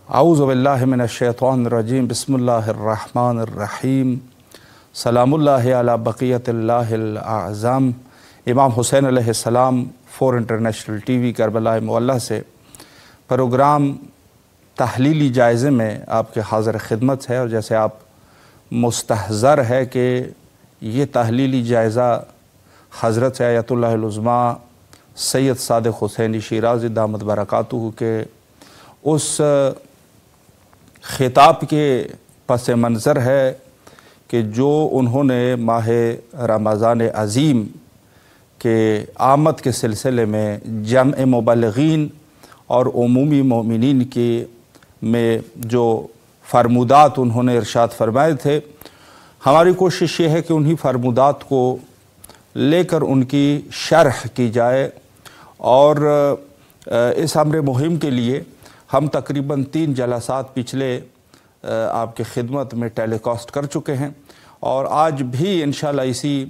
اعوذ باللہ من الشیطان الرجیم بسم اللہ الرحمن الرحیم سلام اللہ علی بقیت اللہ الاعظم۔ امام حسین علیہ السلام 4 انٹرنیشنل ٹی وی کربلا معلیٰ سے پروگرام تحلیلی جائزے میں آپ کے حاضر خدمت ہے، اور جیسے آپ مستحضر ہے کہ یہ تحلیلی جائزہ حضرت آیت اللہ العظمیٰ سید صادق حسینی شیرازی دامت برکاتہ کے اس خطاب کے پس منظر ہے کہ جو انہوں نے ماہ رمضان عظیم کے آمد کے سلسلے میں جمع مبلغین اور عمومی مومنین کی میں جو فرمودات انہوں نے ارشاد فرمائے تھے، ہماری کوشش یہ ہے کہ انہی فرمودات کو لے کر ان کی شرح کی جائے، اور اس امر مہم کے لیے ہم تقریباً 3 جلسات پچھلے آپ کی خدمت میں ٹیلی کاسٹ کر چکے ہیں، اور آج بھی انشاءاللہ اسی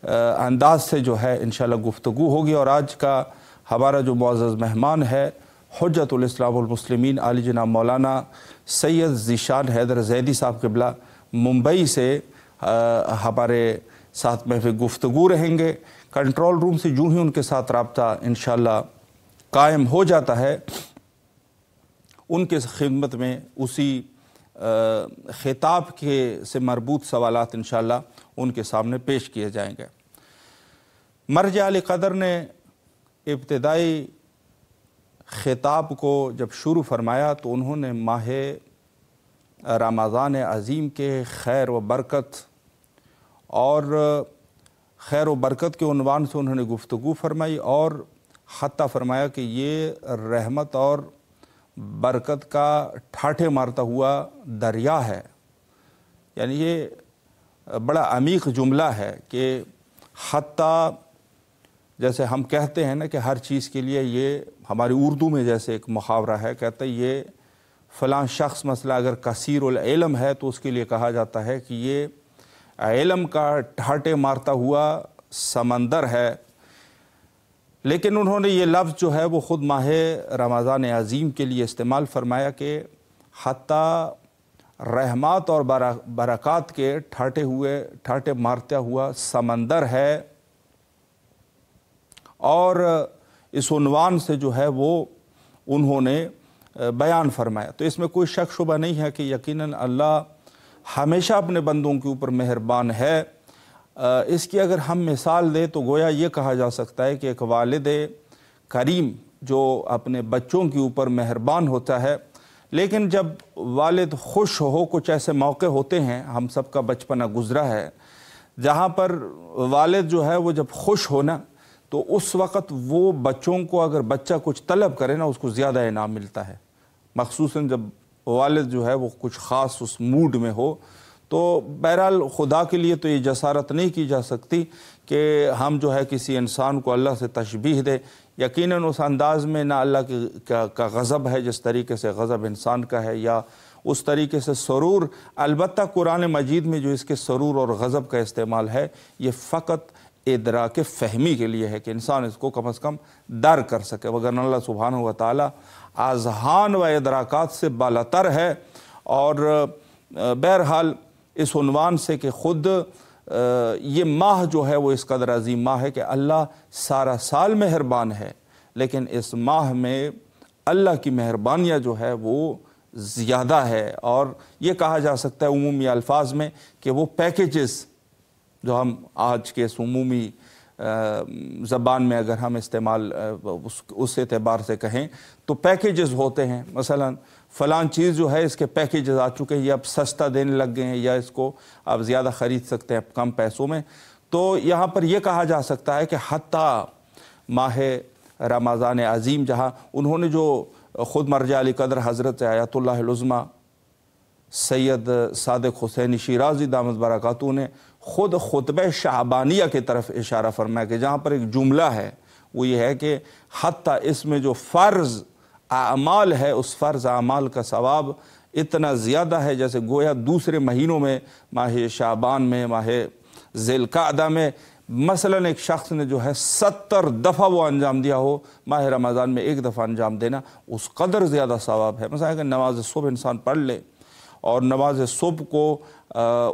انداز سے جو ہے انشاءاللہ گفتگو ہوگی۔ اور آج کا ہمارا جو معزز مہمان ہے حجت الاسلام والمسلمین عالی جناب مولانا سید ذیشان حیدر زیدی صاحب قبلہ ممبئی سے ہمارے ساتھ میں گفتگو رہیں گے۔ کنٹرول روم سے جو ہی ان کے ساتھ رابطہ انشاءاللہ قائم ہو جاتا ہے، ان کے خدمت میں اسی خطاب کے سے مربوط سوالات انشاءاللہ ان کے سامنے پیش کیے جائیں گے۔ مرجع علی قدر نے ابتدائی خطاب کو جب شروع فرمایا تو انہوں نے ماہ رمضان عظیم کے خیر و برکت کے عنوان سے انہوں نے گفتگو فرمائی، اور حتیٰ فرمایا کہ یہ رحمت اور برکت کا ٹھاٹھے مارتا ہوا دریا ہے۔ یعنی یہ بڑا عمیق جملہ ہے کہ حتیٰ جیسے ہم کہتے ہیں نا کہ ہر چیز کے لیے، یہ ہماری اردو میں جیسے ایک محاورہ ہے، کہتے ہیں یہ فلاں شخص مثلا اگر کثیر العلم ہے تو اس کے لیے کہا جاتا ہے کہ یہ علم کا ٹھاٹھے مارتا ہوا سمندر ہے۔ لیکن انہوں نے یہ لفظ جو ہے وہ خود ماہ رمضان عظیم کے لیے استعمال فرمایا کہ حتیٰ رحمات اور برکات کے ٹھاٹھے مارتا ہوا سمندر ہے، اور اس عنوان سے جو ہے وہ انہوں نے بیان فرمایا۔ تو اس میں کوئی شک شبہ نہیں ہے کہ یقیناً اللہ ہمیشہ اپنے بندوں کے اوپر مہربان ہے۔ اس کی اگر ہم مثال دیں تو گویا یہ کہا جا سکتا ہے کہ ایک والد کریم جو اپنے بچوں کے اوپر مہربان ہوتا ہے، لیکن جب والد خوش ہو، کچھ ایسے موقع ہوتے ہیں، ہم سب کا بچپنا گزرا ہے، جہاں پر والد جو ہے وہ جب خوش ہونا تو اس وقت وہ بچوں کو اگر بچہ کچھ طلب کرے نا، اس کو زیادہ انعام ملتا ہے، مخصوصاً جب والد جو ہے وہ کچھ خاص اس موڈ میں ہو۔ تو بہرحال خدا کے لیے تو یہ جسارت نہیں کی جا سکتی کہ ہم جو ہے کسی انسان کو اللہ سے تشبیہ دے۔ یقیناً اس انداز میں نہ اللہ کا غضب ہے جس طریقے سے غضب انسان کا ہے، یا اس طریقے سے سرور۔ البتہ قرآن مجید میں جو اس کے سرور اور غضب کا استعمال ہے، یہ فقط ادراک فہمی کے لیے ہے کہ انسان اس کو کم از کم درک کر سکے، وگرنہ اللہ سبحانہ و تعالی اذہان و ادراکات سے بالاتر ہے۔ اور بہرحال اس عنوان سے کہ خود یہ ماہ جو ہے وہ اس قدر عظیم ماہ ہے کہ اللہ سارا سال مہربان ہے، لیکن اس ماہ میں اللہ کی مہربانیاں جو ہے وہ زیادہ ہے۔ اور یہ کہا جا سکتا ہے عمومی الفاظ میں کہ وہ پیکیجز جو ہم آج کے اس عمومی زبان میں اگر ہم استعمال اس اعتبار سے کہیں تو پیکیجز ہوتے ہیں، مثلا فلاں چیز جو ہے اس کے پیکیجز آ چکے ہیں، یہ اب سستا دینے لگ گئے ہیں، یا اس کو آپ زیادہ خرید سکتے ہیں کم پیسوں میں۔ تو یہاں پر یہ کہا جا سکتا ہے کہ حتیٰ ماہ رمضان عظیم، جہاں انہوں نے جو خود مرجع علی قدر حضرت آیت اللہ العظمیٰ سید صادق حسینی شیرازی دامت برکاتہ نے خود خطبہ شعبانیہ کی طرف اشارہ فرمایا کہ جہاں پر ایک جملہ ہے وہ یہ ہے کہ حتیٰ اس میں جو فرض اعمال ہے، اس فرض اعمال کا ثواب اتنا زیادہ ہے جیسے گویا دوسرے مہینوں میں، ماہ شعبان میں، ماہ ذی القعدہ میں مثلاً ایک شخص نے جو ہے 70 دفعہ وہ انجام دیا ہو، ماہ رمضان میں ایک دفعہ انجام دینا اس قدر زیادہ ثواب ہے۔ مثلا اگر نماز صبح انسان پڑھ لے اور نماز صبح کو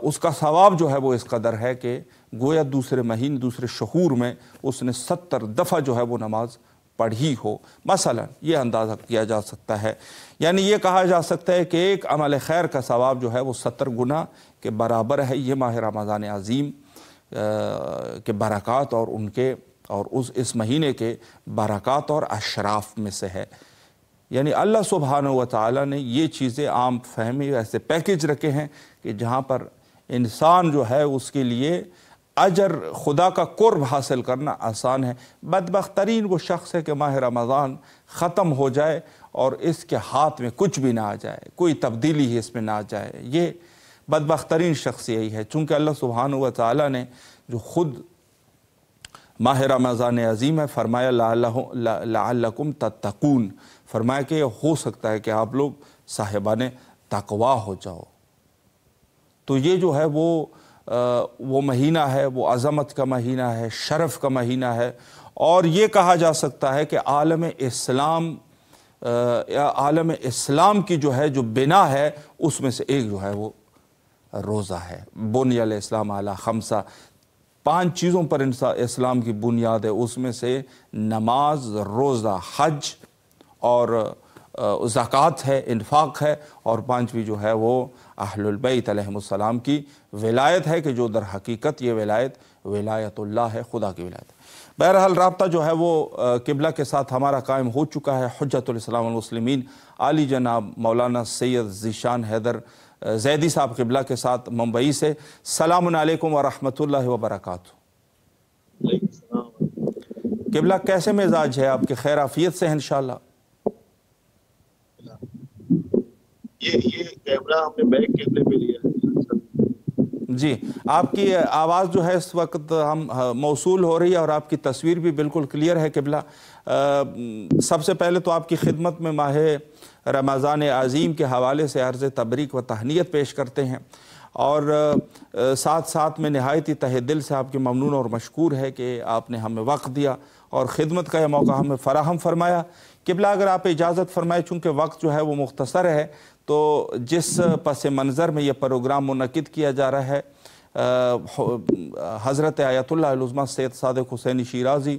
اس کا ثواب جو ہے وہ اس قدر ہے کہ گویا دوسرے مہینے دوسرے شہور میں اس نے 70 دفعہ جو ہے وہ نماز پڑھی ہو، مثلا یہ اندازہ کیا جا سکتا ہے۔ یعنی یہ کہا جا سکتا ہے کہ ایک عمل خیر کا ثواب جو ہے وہ 70 گنا کے برابر ہے۔ یہ ماہ رمضان عظیم کے برکات اور اس مہینے کے برکات اور اشراف میں سے ہے۔ یعنی اللہ سبحانہ و تعالی نے یہ چیزیں عام فہمی ایسے پیکج رکھے ہیں کہ جہاں پر انسان جو ہے اس کے لیے اجر خدا کا قرب حاصل کرنا آسان ہے۔ بدبخت ترین وہ شخص ہے کہ ماہ رمضان ختم ہو جائے اور اس کے ہاتھ میں کچھ بھی نہ آ جائے، کوئی تبدیلی ہی اس میں نہ آ جائے۔ یہ بدبخت ترین شخص یہی ہے، چونکہ اللہ سبحانہ و تعالی نے جو خود ماہ رمضان عظیم ہے فرمایا لعلکم تتقون، فرمایا کہ ہو سکتا ہے کہ آپ لوگ صاحبان تقوی ہو جاؤ۔ تو یہ جو ہے وہ مہینہ ہے، وہ عظمت کا مہینہ ہے، شرف کا مہینہ ہے، اور یہ کہا جا سکتا ہے کہ عالم اسلام کی جو ہے جو بنا ہے اس میں سے ایک جو ہے وہ روزہ ہے۔ بنی الاسلام علی خمسہ، 5 چیزوں پر اسلام کی بنیاد ہے، اس میں سے نماز، روزہ، حج اور زکوٰۃ ہے، انفاق ہے، اور 5ویں جو ہے وہ اہل البیت علیہم السلام کی ولایت ہے کہ جو در حقیقت یہ ولایت اللہ ہے، خدا کی ولایت ہے۔ بہرحال رابطہ جو ہے وہ قبلہ کے ساتھ ہمارا قائم ہو چکا ہے۔ حجت الاسلام والمسلمین عالی جناب مولانا سید ذیشان حیدر زیدی صاحب قبلہ کے ساتھ ممبئی سے۔ السلام علیکم ورحمۃ اللہ وبرکاتہ۔ قبلہ کیسے مزاج ہے آپ کے؟ خیر عافیت سے ہیں انشاءاللہ؟ یہ کیمرہ ہم نے بیک کیمرے پہ لیا ہے جی، آپ کی آواز جو ہے اس وقت ہم موصول ہو رہی ہے اور آپ کی تصویر بھی بالکل کلیئر ہے قبلہ۔ سب سے پہلے تو آپ کی خدمت میں ماہ رمضان عظیم کے حوالے سے عرض تبریک و تہنیت پیش کرتے ہیں، اور ساتھ ساتھ میں نہایت ہی تہ دل سے آپ کے ممنون اور مشکور ہے کہ آپ نے ہمیں وقت دیا اور خدمت کا یہ موقع ہمیں فراہم فرمایا۔ قبلہ اگر آپ اجازت فرمائے، چونکہ وقت جو ہے وہ مختصر ہے، تو جس پس منظر میں یہ پروگرام منعقد کیا جا رہا ہے، حضرت آیت اللہ العظمیٰ سید صادق حسینی شیرازی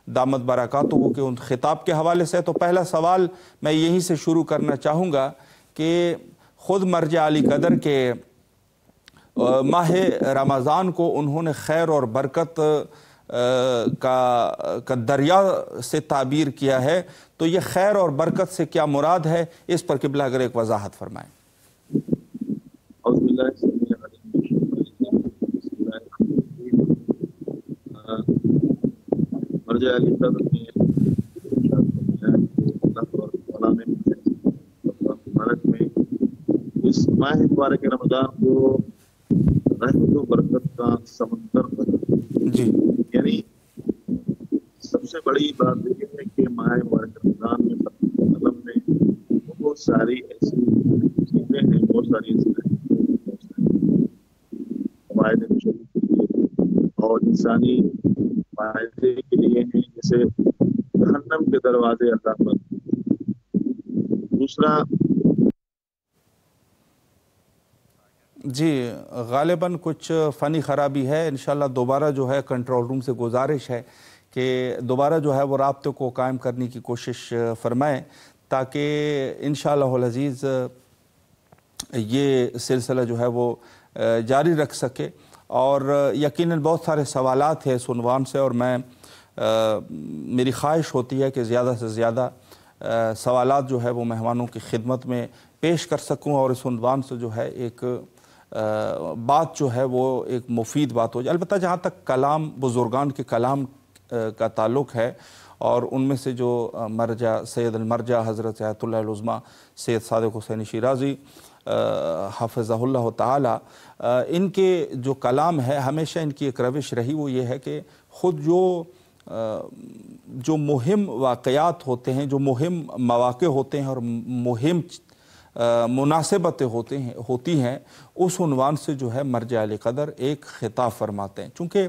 دامت برکاتہ کے ان خطاب کے حوالے سے، تو پہلا سوال میں یہیں سے شروع کرنا چاہوں گا کہ خود مرجع علی قدر کے ماہ رمضان کو انہوں نے خیر اور برکت کا دریا سے تعبیر کیا ہے، تو یہ خیر اور برکت سے کیا مراد ہے، اس پر قبلہ اگر ایک وضاحت فرمائیں۔ مرجع علی قدر نے اس ماہ مبارک رمضان کو رحمت و برکت کا سمندر بنا، جی، یعنی سب سے بڑی بات یہ ہے کہ ماہ مبارک رمضان میں قلم میں بہت ساری ایسی چیزیں ہیں، بہت ساری فوائد اور انسانی فائدے کے لیے ہیں، جیسے جہنم کے دروازے اللہ پر۔ دوسرا، جی غالباً کچھ فنی خرابی ہے، انشاءاللہ دوبارہ جو ہے کنٹرول روم سے گزارش ہے کہ دوبارہ جو ہے وہ رابطے کو قائم کرنے کی کوشش فرمائیں، تاکہ انشاءاللہ العزیز یہ سلسلہ جو ہے وہ جاری رکھ سکے۔ اور یقیناً بہت سارے سوالات ہیں اس عنوان سے، اور میری خواہش ہوتی ہے کہ زیادہ سے زیادہ سوالات جو ہے وہ مہمانوں کی خدمت میں پیش کر سکوں، اور اس عنوان سے جو ہے ایک بات جو ہے وہ ایک مفید بات ہو جائے۔ البتہ جہاں تک کلام بزرگان کے کلام کا تعلق ہے، اور ان میں سے جو مرجع سید المرجع حضرت آیت اللہ العظمیٰ سید صادق حسینی شیرازی حافظہ اللہ تعالی، ان کے جو کلام ہے ہمیشہ ان کی ایک روش رہی، وہ یہ ہے کہ خود جو مہم واقعات ہوتے ہیں، جو مہم مواقع ہوتے ہیں اور مہم مناسبتیں ہوتی ہیں، اس عنوان سے جو ہے مرجع علی قدر ایک خطاب فرماتے ہیں۔ چونکہ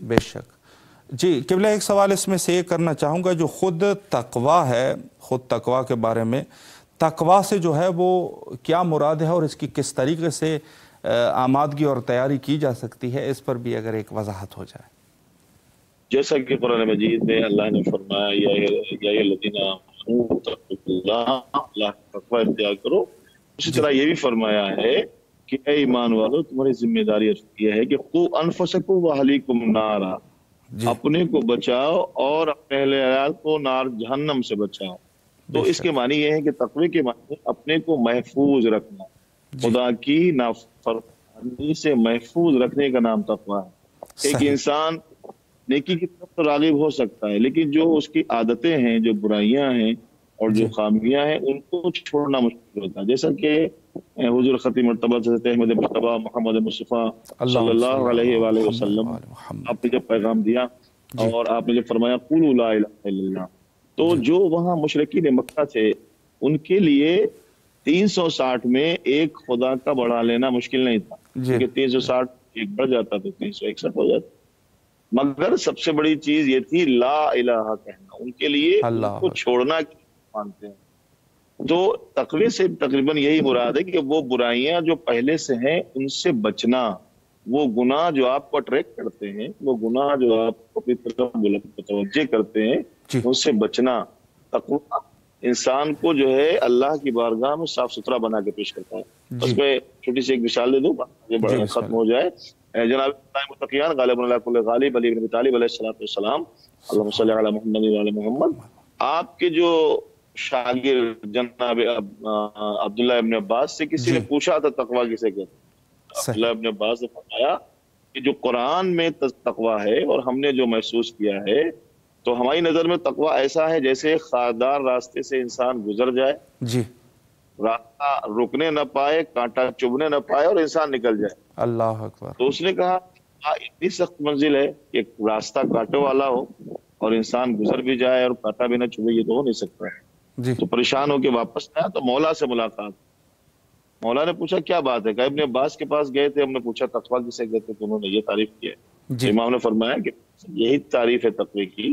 بے شک جی قبلہ، ایک سوال اس میں سے یہ کرنا چاہوں گا، جو خود تقویٰ ہے، خود تقویٰ کے بارے میں، تقویٰ سے جو ہے وہ کیا مراد ہے اور اس کی کس طریقے سے آمادگی اور تیاری کی جا سکتی ہے، اس پر بھی اگر ایک وضاحت ہو جائے۔ جیسا کہ قرآن مجید میں اللہ نے فرمایا یا الذین آمنوا اتقوا اللہ کا تقویٰ اختیار کرو، اسی طرح یہ بھی فرمایا ہے کہ اے ایمان والو، تمہاری ذمہ داری یہ ہے کہ قوا انفسکم واہلیکم نارا، اپنے کو بچاؤ اور اپنے اہل عیال کو نار جہنم سے بچاؤ۔ تو اس کے معنی یہ ہے کہ تقوی کے معنی اپنے کو محفوظ رکھنا، خدا کی نافرمانی سے محفوظ رکھنے کا نام تقوی ہے۔ ایک انسان نیکی کی طرف تو راغب ہو سکتا ہے، لیکن جو اس کی عادتیں ہیں، جو برائیاں ہیں اور جو خامیاں ہیں، ان کو چھوڑنا مشکل ہوتا ہے۔ جیسا کہ حضور خطیب مرتبہ حضرت احمد مصطفیٰ محمد مصطفیٰ صلی اللہ علیہ وآلہ وسلم، آپ نے جب پیغام دیا اور آپ نے جب فرمایا قولوا لا الہ الا اللہ، تو جو وہاں مشرکین مکہ تھے ان کے لیے 360 میں ایک خدا کا بڑھا لینا مشکل نہیں تھا، کیونکہ 360 ایک بڑھ جاتا تو 361 ہو جاتا، مگر سب سے بڑی چیز یہ تھی لا الہ کہنا، ان کے لیے ان کو چھوڑنا مانتے ہیں۔ تو تقوی سے تقریباً یہی مراد ہے کہ وہ برائیاں جو پہلے سے ہیں ان سے بچنا، وہ گناہ جو آپ کو اٹریکٹ کرتے ہیں، وہ گناہ جو آپ کو اپنی طرف متوجہ کرتے ہیں، ان سے بچنا۔ تقوی انسان کو جو ہے اللہ کی بارگاہ میں صاف ستھرا بنا کے پیش کرتا ہے۔ اس میں چھوٹی سی ایک مثال دے دوں، یہ ختم ہو جائے۔ جناب متقیان غالب علی کل غالب علی بن ابی طالب علیہ السلام، اللہم صلی علی محمد وعلی محمد، آپ کے جو شاگرد جناب عبداللہ ابن عباس سے کسی نے پوچھا تھا تقوی کسے کہتے ہیں، عبداللہ ابن عباس نے فرمایا کہ جو قرآن میں تقوی ہے اور ہم نے جو محسوس کیا ہے، تو ہماری نظر میں تقوی ایسا ہے جیسے خاردار راستے سے انسان گزر جائے، راستہ رکنے نہ پائے، کانٹا چبھنے نہ پائے اور انسان نکل جائے۔ اللہ اکبر۔ تو اس نے کہا اتنی سخت منزل ہے کہ راستہ کانٹے والا ہو اور انسان گزر بھی جائے اور کانٹا بھی نہ چبھے، یہ تو ہو نہیں سکتا ہے۔ تو پریشان ہو کے واپس آیا تو مولا سے ملاقات، مولا نے پوچھا کیا بات ہے؟ کہ ابن عباس کے پاس گئے تھے، ہم نے پوچھا تقوی کسے کہتے تو انہوں نے یہ تعریف کی ہے۔ امام نے فرمایا کہ یہی تعریف ہے تقوی کی،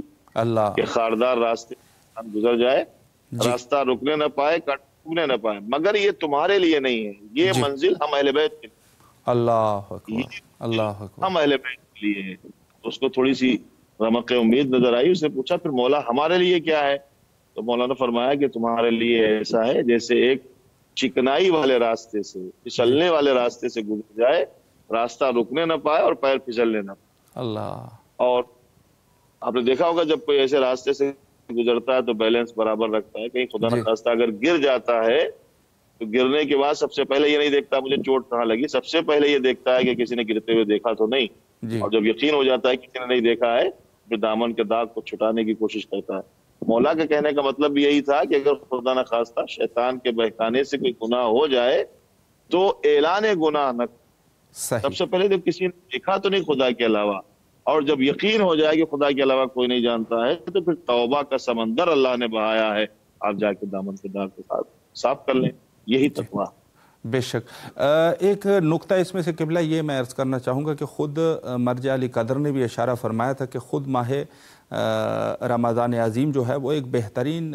کہ خاردار راستے انسان گزر جائے، راستہ رکنے نہ پائے، کانٹا چبھنے نہ پائے، مگر یہ تمہارے لیے نہیں ہے، یہ منزل ہم اہل بیت کے لیے، اللہ اکبر، اللہ اکبر، ہم اہل بیت کے لیے ہے۔ اس کو تھوڑی سی رمق امید نظر آئی، اس نے پوچھا پھر مولا ہمارے لیے کیا ہے؟ تو مولا نے فرمایا کہ تمہارے لیے ایسا ہے جیسے ایک چکنائی والے راستے سے، پھسلنے والے راستے سے گزر جائے، راستہ رکنے نہ پائے اور پیر پھسلنے نہ پائے۔ اللہ۔ اور آپ نے دیکھا ہوگا جب کوئی ایسے راستے سے گزرتا ہے تو بیلنس برابر رکھتا ہے، کہیں خدا نہ خواستہ اگر گر جاتا ہے تو گرنے کے بعد سب سے پہلے یہ نہیں دیکھتا مجھے چوٹ کہاں لگی، سب سے پہلے یہ دیکھتا ہے کہ کسی نے گرتے ہوئے دیکھا تو نہیں، اور جب یقین ہو جاتا ہے کسی نے نہیں دیکھا ہے پھر دامن کے داغ کو چھٹانے کی کوشش کرتا ہے۔ مولا کا کہنے کا مطلب یہی تھا کہ اگر خدا نہ خواستہ شیطان کے بہکانے سے کوئی گناہ ہو جائے تو اعلان گناہ نہ، سب سے پہلے جب کسی نے دیکھا تو نہیں خدا کے علاوہ، اور جب یقین ہو جائے کہ خدا کے علاوہ کوئی نہیں جانتا ہے تو پھر توبہ کا سمندر اللہ نے بہایا ہے، آپ جا کے دامن کے داغ کے ساتھ صاف کر لیں، یہی تقویٰ۔ بے شک۔ ایک نقطہ اس میں سے قبلہ یہ میں عرض کرنا چاہوں گا کہ خود مرجع علی قدر نے بھی اشارہ فرمایا تھا کہ خود ماہ رمضان عظیم جو ہے وہ ایک بہترین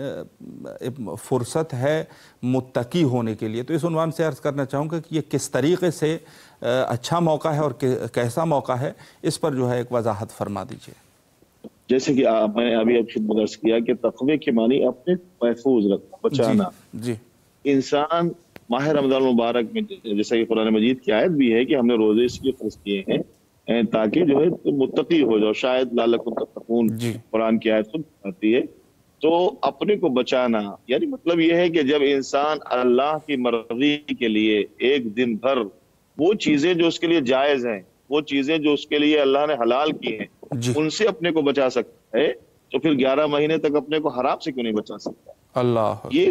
فرصت ہے متقی ہونے کے لیے، تو اس عنوان سے عرض کرنا چاہوں گا کہ یہ کس طریقے سے اچھا موقع ہے اور کیسا موقع ہے، اس پر جو ہے ایک وضاحت فرما دیجیے۔ جیسے کہ میں نے ابھی خود عرض کیا کہ تقوی کے معنی اپنے محفوظ رکھنا، بچانا۔ انسان ماہ رمضان المبارک میں جیسا کہ قرآن مجید کی آیت بھی ہے کہ ہم نے روزے اس لیے فرض کیے ہیں تاکہ جو ہے تم متقی ہو جاؤ، شاید لعلکم تتقون قرآن کی آیت آتی ہے۔ تو اپنے کو بچانا یعنی مطلب یہ ہے کہ جب انسان اللہ کی مرضی کے لیے ایک دن بھر وہ چیزیں جو اس کے لیے جائز ہیں، وہ چیزیں جو اس کے لیے اللہ نے حلال کی ہیں، ان سے اپنے کو بچا سکتا ہے، تو پھر 11 مہینے تک اپنے کو حرام سے کیوں نہیں بچا سکتا؟ اللہ یہ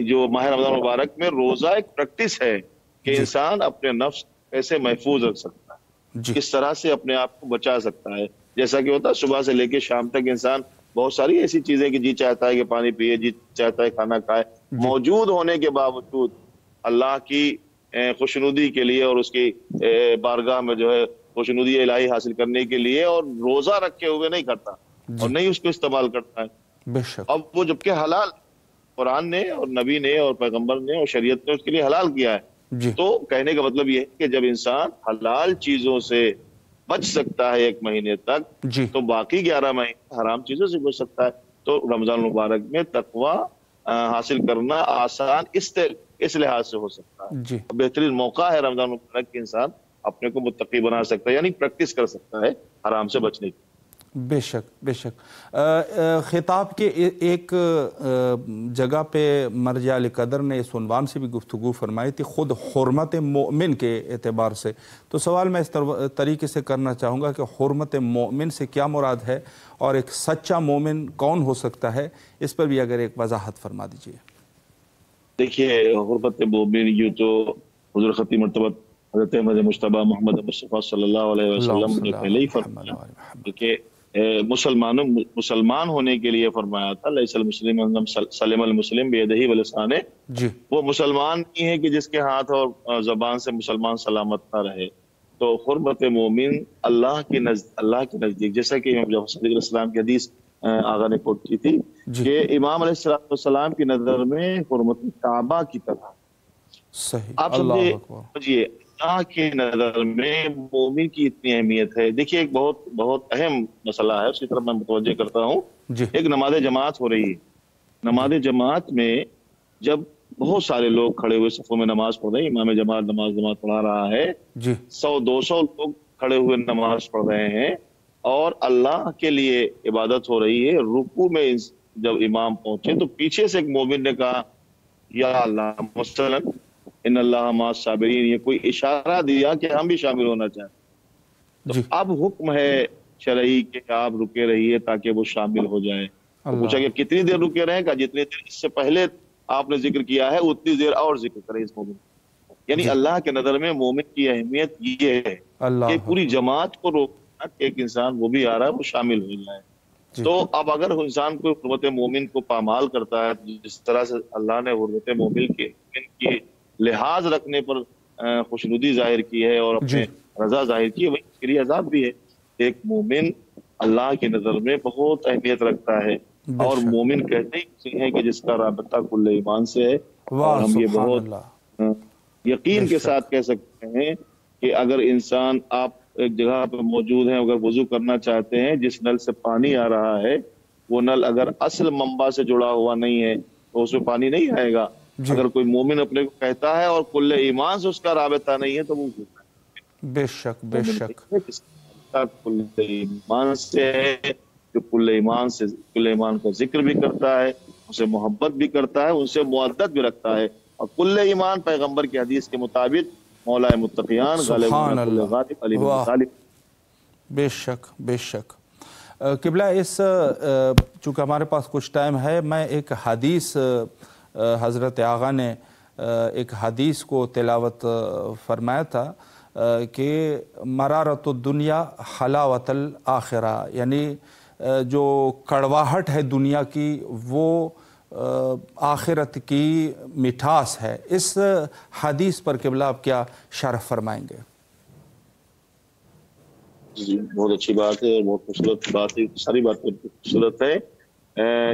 جو ماہ رمضان مبارک میں روزہ ایک پریکٹس ہے کہ انسان اپنے نفس کیسے محفوظ رکھ سکتا ہے، کس طرح سے اپنے آپ کو بچا سکتا ہے۔ جیسا کہ ہوتا ہے صبح سے لے کے شام تک انسان بہت ساری ایسی چیزیں کہ جی چاہتا ہے کہ پانی پیے، جی چاہتا ہے کھانا کھائے، موجود ہونے کے باوجود اللہ کی خوشنودی کے لیے اور اس کی بارگاہ میں جو ہے خوشنودی الہی حاصل کرنے کے لیے اور روزہ رکھے ہوئے نہیں کرتا اور نہیں اس کو استعمال کرتا ہے۔ بے شک، اب وہ جبکہ حلال قرآن نے اور نبی نے اور پیغمبر نے اور شریعت نے اس کے لیے حلال کیا ہے، جی تو کہنے کا مطلب یہ ہے کہ جب انسان حلال چیزوں سے بچ سکتا ہے 1 مہینے تک، جی تو باقی 11 مہینے حرام چیزوں سے بچ سکتا ہے۔ تو رمضان المبارک میں تقوی حاصل کرنا آسان اس لحاظ سے ہو سکتا ہے، جی بہترین موقع ہے رمضان المبارک کے انسان اپنے کو متقی بنا سکتا ہے، یعنی پریکٹس کر سکتا ہے حرام سے بچنے کی۔ بے شک بے شک۔ خطاب کے ایک جگہ پہ مرجع علی قدر نے اس عنوان سے بھی گفتگو فرمائی تھی، خود حرمت مومن کے اعتبار سے۔ تو سوال میں اس طریقے سے کرنا چاہوں گا کہ حرمت مومن سے کیا مراد ہے اور ایک سچا مومن کون ہو سکتا ہے، اس پر بھی اگر ایک وضاحت فرما دیجیے۔ دیکھیے حرمت مومن یہ تو حضور خطیب مرتبہ حضرت احمد مجتبیٰ محمد مصطفیٰ صلی اللہ علیہ وسلم نے پہلے ہی فرمایا کہ مسلمان ہونے کے لیے فرمایا تھا، لیس المسلم سلم المسلم بیدہ ولسانہ، جی وہ مسلمان نہیں ہے کہ جس کے ہاتھ اور زبان سے مسلمان سلامت نہ رہے۔ تو حرمت مومن اللہ کے نزدیک، جیسا کہ امام جعفر صادق علیہ السلام کی حدیث آغا نے کوٹ کی تھی کہ امام علیہ السلام کی نظر میں حرمت کعبہ کی طرح صحیح، آپ اللہ اکبر۔ سمجھیے اللہ کی نظر میں مومن کی اتنی اہمیت ہے۔ دیکھیے ایک بہت اہم مسئلہ ہے، اسی طرح میں متوجہ کرتا ہوں۔ جی ایک نماز جماعت ہو رہی ہے، نماز جماعت میں جب بہت سارے لوگ کھڑے ہوئے صفوں میں نماز پڑھ رہے ہیں، امام جماعت نماز پڑھا رہا ہے، جی 100-200 لوگ کھڑے ہوئے نماز پڑھ رہے ہیں اور اللہ کے لیے عبادت ہو رہی ہے۔ رکوع میں جب امام پہنچے تو پیچھے سے ایک مومن نے کہا یا اللہ مثلاً ان اللہ مع الصابرین، یہ کوئی اشارہ دیا کہ ہم بھی شامل ہونا چاہتے جی ہیں۔ اب حکم ہے شرعی کہ آپ رکے رہیے تاکہ وہ شامل ہو جائے۔ پوچھا کہ کتنی دیر رکے رہیں؟ کہا جتنی دیر اس سے پہلے آپ نے ذکر کیا ہے اتنی دیر اور ذکر کریں اس مومن۔ یعنی اللہ کے نظر میں مومن کی اہمیت یہ ہے کہ پوری جماعت کو روکنا کہ ایک انسان وہ بھی آ رہا ہے وہ شامل ہو جائے۔ تو اب اگر انسان کو حرمت مومن کو پامال کرتا ہے، جس طرح سے اللہ نے حرمت مومن کی لحاظ رکھنے پر خوشنودی ظاہر کی ہے اور اپنے رضا ظاہر کی ہے، وہی اس کے لیے عذاب بھی ہے۔ ایک مومن اللہ کی نظر میں بہت اہمیت رکھتا ہے، اور مومن کہتے ہی ہیں کہ جس کا رابطہ کل ایمان سے ہے۔ اور ہم یہ بہت یقین کے ساتھ کہہ سکتے ہیں کہ اگر انسان آپ ایک جگہ پہ موجود ہیں، اگر وضو کرنا چاہتے ہیں، جس نل سے پانی آ رہا ہے وہ نل اگر اصل منبع سے جڑا ہوا نہیں ہے تو اس میں پانی نہیں آئے گا۔ اگر کوئی مومن اپنے کو کہتا ہے اور کل ایمان سے اس کا رابطہ نہیں ہے تو وہ بے شک بے شک کل ایمان سے ہے، جو کل ایمان کا ذکر بھی کرتا ہے، اسے محبت بھی کرتا ہے، اسے معدت بھی رکھتا ہے۔ اور کل ایمان پیغمبر کی حدیث کے مطابق مولا متقیان سبحان اللہ، علی بن طالب۔ بے شک بے شک۔ قبلہ اس چونکہ ہمارے پاس کچھ ٹائم ہے، میں ایک حدیث حضرت آغا نے ایک حدیث کو تلاوت فرمایا تھا کہ مرارت الدنیا حلاوت الآخرہ، یعنی جو کڑواہٹ ہے دنیا کی وہ آخرت کی مٹھاس ہے۔ اس حدیث پر قبلہ آپ کیا شرح فرمائیں گے؟ جی بہت اچھی بات ہے، بہت خوبصورت بات ہے، ساری باتیں خوبصورت ہے۔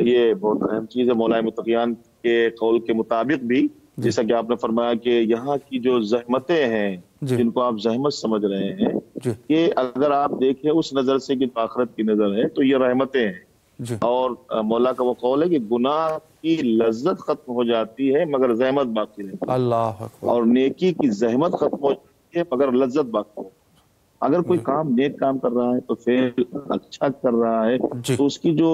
یہ بہت اہم چیز ہے۔ مولا متقیان کے قول کے مطابق بھی جیسا کہ آپ نے فرمایا کہ یہاں کی جو زحمتیں ہیں جن کو آپ زحمت سمجھ رہے ہیں، یہ اگر آپ دیکھیں اس نظر سے کہ آخرت کی نظر ہے تو یہ رحمتیں ہیں۔ اور مولا کا وہ قول ہے کہ گناہ کی لذت ختم ہو جاتی ہے مگر زحمت باقی رہتی ہے، اللہ اکبر، اور نیکی کی زحمت ختم ہو جاتی ہے مگر لذت باقی رہتی ہے۔ اگر کوئی کام نیک کام کر رہا ہے تو پھر اچھا کر رہا ہے تو اس کی جو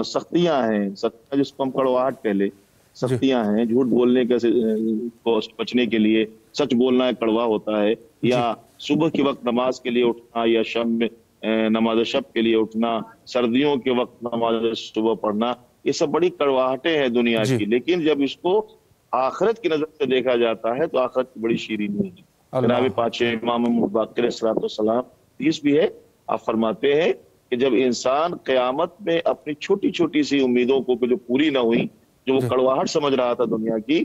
سختیاں ہیں، جس کو ہم کڑواہٹ کہہ لیں، سختیاں ہیں، جھوٹ بولنے کے بچنے کے لیے سچ بولنا ایک کڑوا ہوتا ہے، یا صبح کے وقت نماز کے لیے اٹھنا، یا شب میں نماز شب کے لیے اٹھنا، سردیوں کے وقت نماز صبح پڑھنا، یہ سب بڑی کڑواہٹیں ہیں دنیا کی۔ لیکن جب اس کو آخرت کی نظر سے دیکھا جاتا ہے تو آخرت کی بڑی شیرینی ہے۔ جناب پانچ امام باقر علیہ السلام حدیث بھی ہے، آپ فرماتے ہیں کہ جب انسان قیامت میں اپنی چھوٹی چھوٹی سی امیدوں کو جو پوری نہ ہوئی، جو وہ کڑواہٹ سمجھ رہا تھا دنیا کی،